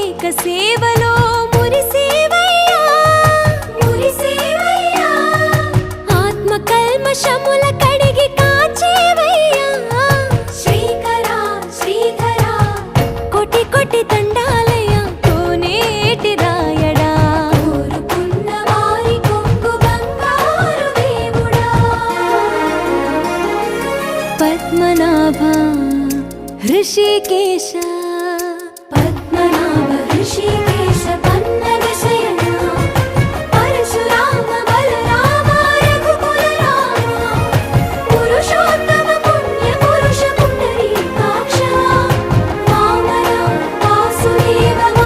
అభిషేక సేవలో మురిసేవయ్యా మురిసేవయ్యా ఆత్మ కల్మషముల కడిగి కాచేవయ్యా శ్రీకరా శ్రీధరా కోటి కోటి దండాలయ్యా కోనేటి రాయడా కోరుకున్న వారి కొంగు బంగారు దేవుడా పద్మనాభ ऋषिकेश पद्मनाभ ऋषिकेश